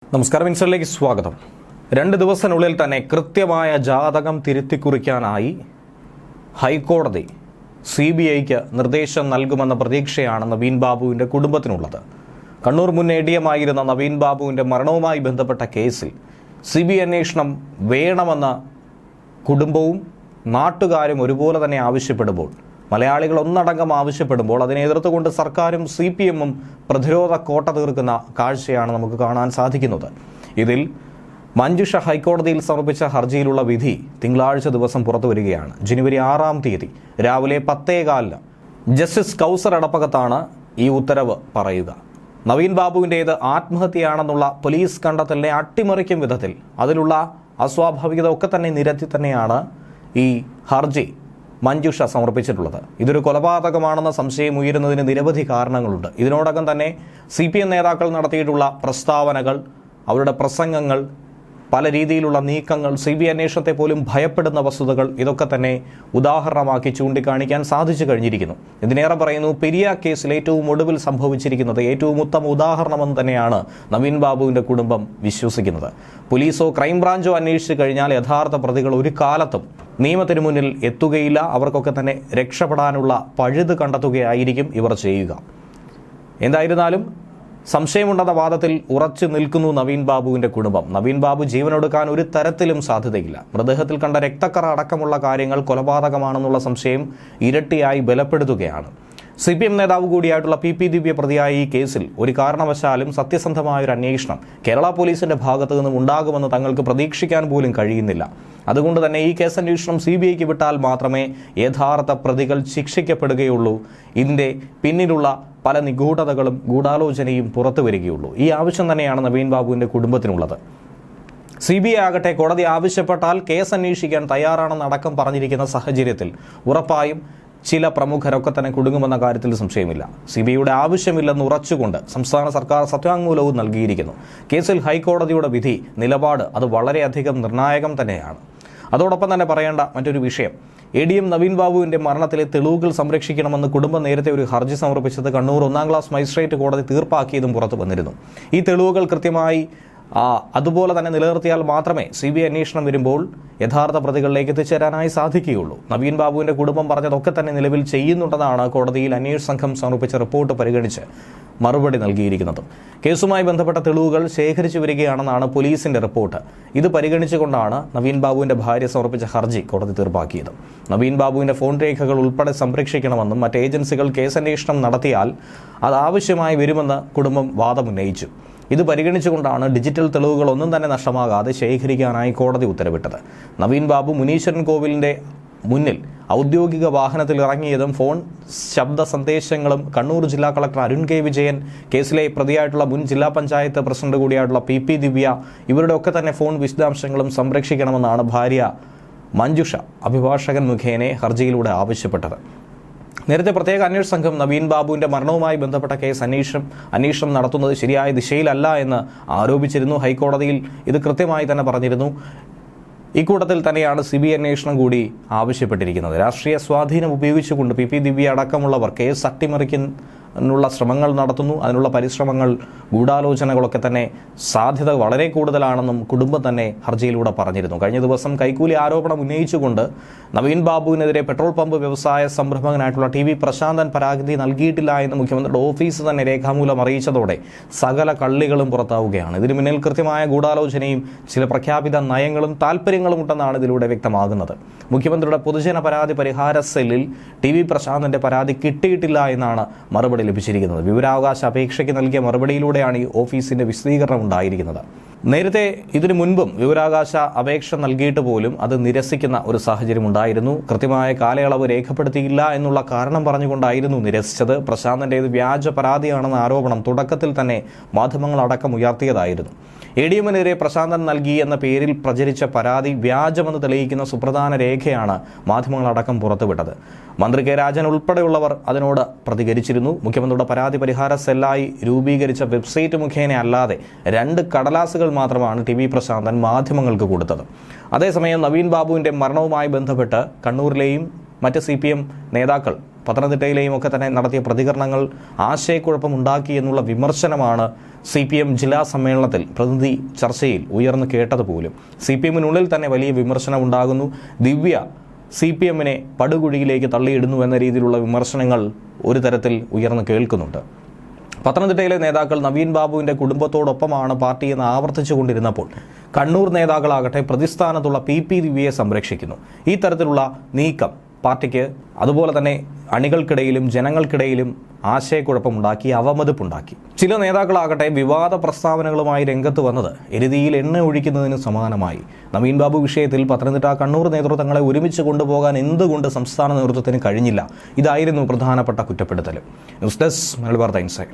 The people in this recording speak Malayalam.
നമസ്കാരം, ഇൻസൈഡിലേക്ക് സ്വാഗതം. 2 ദിവസത്തിനുള്ളിൽ തന്നെ കൃത്യമായ ജാതകം തിരുത്തിക്കുറിക്കാനായി ഹൈക്കോടതി CBIക്ക് നിർദ്ദേശം നൽകുമെന്ന പ്രതീക്ഷയാണ് നവീൻ ബാബുവിൻ്റെ കുടുംബത്തിനുള്ളത്. കണ്ണൂർ മുൻ ADM ആയിരുന്ന നവീൻ ബാബുവിൻ്റെ മരണവുമായി ബന്ധപ്പെട്ട കേസിൽ CBI അന്വേഷണം വേണമെന്ന കുടുംബവും നാട്ടുകാരും ഒരുപോലെ തന്നെ ആവശ്യപ്പെടുമ്പോൾ, മലയാളികൾ ഒന്നടങ്കം ആവശ്യപ്പെടുമ്പോൾ അതിനെ എതിർത്തുകൊണ്ട് സർക്കാരും CPMഉം പ്രതിരോധ കോട്ട തീർക്കുന്ന കാഴ്ചയാണ് നമുക്ക് കാണാൻ സാധിക്കുന്നത്. ഇതിൽ മഞ്ജുഷ ഹൈക്കോടതിയിൽ സമർപ്പിച്ച ഹർജിയിലുള്ള വിധി തിങ്കളാഴ്ച ദിവസം പുറത്തു വരികയാണ്. ജനുവരി 6-ാം തീയതി രാവിലെ 10:15 ജസ്റ്റിസ് കൗസർ എടപ്പകത്താണ് ഈ ഉത്തരവ് പറയുക. നവീൻ ബാബുവിൻ്റേത് ആത്മഹത്യയാണെന്നുള്ള പോലീസ് കണ്ടെത്തലിനെ അട്ടിമറിക്കും വിധത്തിൽ അതിലുള്ള അസ്വാഭാവികത ഒക്കെ തന്നെ നിരത്തി തന്നെയാണ് ഈ ഹർജി മഞ്ജുഷ സമർപ്പിച്ചിട്ടുള്ളത്. ഇതൊരു കൊലപാതകമാണെന്ന സംശയം ഉയരുന്നതിന് നിരവധി കാരണങ്ങളുണ്ട്. ഇതിനോടകം തന്നെ CPM നേതാക്കൾ നടത്തിയിട്ടുള്ള പ്രസ്താവനകൾ, അവരുടെ പ്രസംഗങ്ങൾ, പല രീതിയിലുള്ള നീക്കങ്ങൾ, CBI അന്വേഷണത്തെ പോലും ഭയപ്പെടുന്ന വസ്തുതകൾ, ഇതൊക്കെ തന്നെ ഉദാഹരണമാക്കി ചൂണ്ടിക്കാണിക്കാൻ സാധിച്ചു കഴിഞ്ഞിരിക്കുന്നു. ഇതിനേറെ പറയുന്നു, പെരിയ കേസിൽ ഏറ്റവും ഒടുവിൽ സംഭവിച്ചിരിക്കുന്നത് ഏറ്റവും ഉത്തമ ഉദാഹരണമെന്ന് തന്നെയാണ് നവീൻ ബാബുവിൻ്റെ കുടുംബം വിശ്വസിക്കുന്നത്. പോലീസോ ക്രൈംബ്രാഞ്ചോ അന്വേഷിച്ചു കഴിഞ്ഞാൽ യഥാർത്ഥ പ്രതികൾ ഒരു കാലത്തും നിയമത്തിന് മുന്നിൽ എത്തുകയില്ല. അവർക്കൊക്കെ തന്നെ രക്ഷപ്പെടാനുള്ള പഴുത് കണ്ടെത്തുകയായിരിക്കും ഇവർ ചെയ്യുക. എന്തായിരുന്നാലും സംശയമുണ്ടെന്ന വാദത്തിൽ ഉറച്ചു നിൽക്കുന്നു നവീൻ ബാബുവിൻ്റെ കുടുംബം. നവീൻ ബാബു ജീവനൊടുക്കാൻ ഒരു തരത്തിലും സാധ്യതയില്ല. മൃതദേഹത്തിൽ കണ്ട രക്തക്കറ അടക്കമുള്ള കാര്യങ്ങൾ കൊലപാതകമാണെന്നുള്ള സംശയം ഇരട്ടിയായി ബലപ്പെടുത്തുകയാണ്. CPM നേതാവ് കൂടിയായിട്ടുള്ള PP ദിവ്യ പ്രതിയായ ഈ കേസിൽ ഒരു കാരണവശാലും സത്യസന്ധമായൊരു അന്വേഷണം കേരള പോലീസിന്റെ ഭാഗത്തു നിന്നും ഉണ്ടാകുമെന്ന് തങ്ങൾക്ക് പ്രതീക്ഷിക്കാൻ പോലും കഴിയുന്നില്ല. അതുകൊണ്ട് തന്നെ ഈ കേസ് അന്വേഷണം CBIക്ക് വിട്ടാൽ മാത്രമേ യഥാർത്ഥ പ്രതികൾ ശിക്ഷിക്കപ്പെടുകയുള്ളൂ. ഇതിൻ്റെ പിന്നിലുള്ള പല നിഗൂഢതകളും ഗൂഢാലോചനയും പുറത്തു വരികയുള്ളൂ. ഈ ആവശ്യം തന്നെയാണ് നവീൻ ബാബുവിൻ്റെ കുടുംബത്തിനുള്ളത്. CBI ആകട്ടെ കോടതി ആവശ്യപ്പെട്ടാൽ കേസ് അന്വേഷിക്കാൻ തയ്യാറാണെന്ന് അടക്കം പറഞ്ഞിരിക്കുന്ന സാഹചര്യത്തിൽ ഉറപ്പായും ചില പ്രമുഖരൊക്കെ തന്നെ കുടുങ്ങുമെന്ന കാര്യത്തിൽ സംശയമില്ല. CBIയുടെ ആവശ്യമില്ലെന്ന് ഉറച്ചുകൊണ്ട് സംസ്ഥാന സർക്കാർ സത്യവാങ്മൂലവും നൽകിയിരിക്കുന്നു. കേസിൽ ഹൈക്കോടതിയുടെ വിധി, നിലപാട് അത് വളരെയധികം നിർണായകം തന്നെയാണ്. അതോടൊപ്പം തന്നെ പറയേണ്ട മറ്റൊരു വിഷയം, ADM നവീൻ ബാബുവിൻ്റെ മരണത്തിലെ തെളിവുകൾ സംരക്ഷിക്കണമെന്ന് കുടുംബം നേരത്തെ ഒരു ഹർജി സമർപ്പിച്ചത് കണ്ണൂർ 1-ാം ക്ലാസ് മജിസ്ട്രേറ്റ് കോടതി തീർപ്പാക്കിയതും പുറത്തു വന്നിരുന്നു. ഈ തെളിവുകൾ കൃത്യമായി അതുപോലെ തന്നെ നിലനിർത്തിയാൽ മാത്രമേ CBI അന്വേഷണം വരുമ്പോൾ യഥാർത്ഥ പ്രതികളിലേക്ക് എത്തിച്ചേരാനായി സാധിക്കുകയുള്ളൂ. നവീൻ ബാബുവിൻ്റെ കുടുംബം പറഞ്ഞതൊക്കെ തന്നെ നിലവിൽ ചെയ്യുന്നുണ്ടെന്നാണ് കോടതിയിൽ അന്വേഷണ സംഘം സമർപ്പിച്ച റിപ്പോർട്ട് പരിഗണിച്ച് മറുപടി നൽകിയിരിക്കുന്നത്. കേസുമായി ബന്ധപ്പെട്ട തെളിവുകൾ ശേഖരിച്ചു വരികയാണെന്നാണ് പോലീസിന്റെ റിപ്പോർട്ട്. ഇത് പരിഗണിച്ചുകൊണ്ടാണ് നവീൻ ബാബുവിൻ്റെ ഭാര്യ സമർപ്പിച്ച ഹർജി കോടതി തീർപ്പാക്കിയത്. നവീൻ ബാബുവിൻ്റെ ഫോൺ രേഖകൾ ഉൾപ്പെടെ സംരക്ഷിക്കണമെന്നും മറ്റ് ഏജൻസികൾ കേസന്വേഷണം നടത്തിയാൽ അത് ആവശ്യമായി വരുമെന്ന് കുടുംബം വാദമുന്നയിച്ചു. ഇത് പരിഗണിച്ചുകൊണ്ടാണ് ഡിജിറ്റൽ തെളിവുകളൊന്നും തന്നെ നഷ്ടമാകാതെ ശേഖരിക്കാനായി കോടതി ഉത്തരവിട്ടത്. നവീൻ ബാബു മുനീശ്വരൻ കോവിലിൻ്റെ മുന്നിൽ ഔദ്യോഗിക വാഹനത്തിൽ ഇറങ്ങിയതും ഫോൺ ശബ്ദ സന്ദേശങ്ങളും കണ്ണൂർ ജില്ലാ കളക്ടർ അരുൺ K. വിജയൻ, കേസിലെ പ്രതിയായിട്ടുള്ള മുൻ ജില്ലാ പഞ്ചായത്ത് പ്രസിഡന്റ് കൂടിയായിട്ടുള്ള PP ദിവ്യ, ഇവരുടെ ഒക്കെ തന്നെ ഫോൺ വിശദാംശങ്ങളും സംരക്ഷിക്കണമെന്നാണ് ഭാര്യ മഞ്ജുഷ അഭിഭാഷകൻ മുഖേന ഹർജിയിലൂടെ ആവശ്യപ്പെട്ടത്. നേരത്തെ പ്രത്യേക അന്വേഷണ സംഘം നവീൻ ബാബുവിൻ്റെ മരണവുമായി ബന്ധപ്പെട്ട കേസ് അന്വേഷണം നടത്തുന്നത് ശരിയായ ദിശയിലല്ല എന്ന് ആരോപിച്ചിരുന്നു. ഹൈക്കോടതിയിൽ ഇത് കൃത്യമായി തന്നെ പറഞ്ഞിരുന്നു. ഇക്കൂട്ടത്തിൽ തന്നെയാണ് CBI അന്വേഷണം കൂടി ആവശ്യപ്പെട്ടിരിക്കുന്നത്. രാഷ്ട്രീയ സ്വാധീനം ഉപയോഗിച്ചുകൊണ്ട് PP ദിവ്യ അടക്കമുള്ളവർ കേസ് അട്ടിമറിക്കാനുള്ള ശ്രമങ്ങൾ നടത്തുന്നു. അതിനുള്ള പരിശ്രമങ്ങൾ, ഗൂഢാലോചനകളൊക്കെ തന്നെ സാധ്യത വളരെ കൂടുതലാണെന്നും കുടുംബം തന്നെ ഹർജിയിലൂടെ പറഞ്ഞിരുന്നു. കഴിഞ്ഞ ദിവസം കൈക്കൂലി ആരോപണം ഉന്നയിച്ചുകൊണ്ട് നവീൻ ബാബുവിനെതിരെ പെട്രോൾ പമ്പ് വ്യവസായ സംരംഭകനായിട്ടുള്ള TV പ്രശാന്തൻ പരാതി നൽകിയിട്ടില്ല എന്ന് മുഖ്യമന്ത്രിയുടെ ഓഫീസ് തന്നെ രേഖാമൂലം അറിയിച്ചതോടെ സകല കള്ളികളും പുറത്താവുകയാണ്. ഇതിന് മുന്നിൽ കൃത്യമായ ഗൂഢാലോചനയും ചില പ്രഖ്യാപിത നയങ്ങളും താല്പര്യങ്ങളും ഉണ്ടെന്നാണ് ഇതിലൂടെ വ്യക്തമാകുന്നത്. മുഖ്യമന്ത്രിയുടെ പൊതുജന പരാതി പരിഹാര സെല്ലിൽ TV പ്രശാന്തന്റെ പരാതി കിട്ടിയിട്ടില്ല എന്നാണ് മറുപടി ലഭിച്ചിരിക്കുന്നത്. വിവരാവകാശ അപേക്ഷയ്ക്ക് നൽകിയ മറുപടിയിലൂടെയാണ് ഈ ഓഫീസിന്റെ വിശദീകരണം ഉണ്ടായിരിക്കുന്നത്. നേരത്തെ ഇതിനു മുൻപും വിവരാവകാശ അപേക്ഷ നൽകിയിട്ട് പോലും അത് നിരസിക്കുന്ന ഒരു സാഹചര്യം ഉണ്ടായിരുന്നു. കൃത്യമായ കാലയളവ് രേഖപ്പെടുത്തിയില്ല എന്നുള്ള കാരണം പറഞ്ഞുകൊണ്ടായിരുന്നു നിരസിച്ചത്. പ്രശാന്തൻ്റേത് വ്യാജ പരാതിയാണെന്ന ആരോപണം തുടക്കത്തിൽ തന്നെ മാധ്യമങ്ങളടക്കം ഉയർത്തിയതായിരുന്നു. ADMനെതിരെ പ്രശാന്തൻ നൽകി എന്ന പേരിൽ പ്രചരിച്ച പരാതി വ്യാജമെന്ന് തെളിയിക്കുന്ന സുപ്രധാന രേഖയാണ് മാധ്യമങ്ങളടക്കം പുറത്തുവിട്ടത്. മന്ത്രി K. രാജൻ ഉൾപ്പെടെയുള്ളവർ അതിനോട് പ്രതികരിച്ചിരുന്നു. മുഖ്യമന്ത്രിയുടെ പരാതി പരിഹാര സെല്ലായി രൂപീകരിച്ച വെബ്സൈറ്റ് മുഖേന അല്ലാതെ 2 കടലാസുകൾ മാത്രമാണ് TV പ്രശാന്തൻ മാധ്യമങ്ങൾക്ക് കൊടുത്തത്. അതേസമയം നവീൻ ബാബുവിൻ്റെ മരണവുമായി ബന്ധപ്പെട്ട് കണ്ണൂരിലെയും മറ്റ് CPM നേതാക്കൾ പത്തനംതിട്ടയിലെയും ഒക്കെ തന്നെ നടത്തിയ പ്രതികരണങ്ങൾ ആശയക്കുഴപ്പമുണ്ടാക്കി എന്നുള്ള വിമർശനമാണ് CPM ജില്ലാ സമ്മേളനത്തിൽ പ്രതിനിധി ചർച്ചയിൽ ഉയർന്നു കേട്ടത് പോലും. CPMനുള്ളിൽ തന്നെ വലിയ വിമർശനം ഉണ്ടാകുന്നു. ദിവ്യ CPMനെ പടുകുഴിയിലേക്ക് തള്ളിയിടുന്നു എന്ന രീതിയിലുള്ള വിമർശനങ്ങൾ ഒരു തരത്തിൽ ഉയർന്നു കേൾക്കുന്നുണ്ട്. പത്തനംതിട്ടയിലെ നേതാക്കൾ നവീൻ ബാബുവിൻ്റെ കുടുംബത്തോടൊപ്പമാണ് പാർട്ടിയെന്ന് ആവർത്തിച്ചു കൊണ്ടിരുന്നപ്പോൾ കണ്ണൂർ നേതാക്കളാകട്ടെ പ്രതിസ്ഥാനത്തുള്ള PP ദിവ്യയെ സംരക്ഷിക്കുന്നു. ഈ തരത്തിലുള്ള നീക്കം പാർട്ടിക്ക് അതുപോലെ തന്നെ അണികൾക്കിടയിലും ജനങ്ങൾക്കിടയിലും ആശയക്കുഴപ്പമുണ്ടാക്കി, അവമതിപ്പുണ്ടാക്കി. ചില നേതാക്കളാകട്ടെ വിവാദ പ്രസ്താവനകളുമായി രംഗത്ത് വന്നത് എരുതിയിൽ എണ്ണ ഒഴിക്കുന്നതിന് സമാനമായി. നവീൻ ബാബു വിഷയത്തിൽ പത്തനംതിട്ട കണ്ണൂർ നേതൃത്വങ്ങളെ ഒരുമിച്ച് കൊണ്ടുപോകാൻ എന്തുകൊണ്ട് സംസ്ഥാന നേതൃത്വത്തിന് കഴിഞ്ഞില്ല? ഇതായിരുന്നു പ്രധാനപ്പെട്ട കുറ്റപ്പെടുത്തൽ. ന്യൂസ് ഡെസ്ക് മലയാളി വാർത്ത ഇൻസൈഡ്.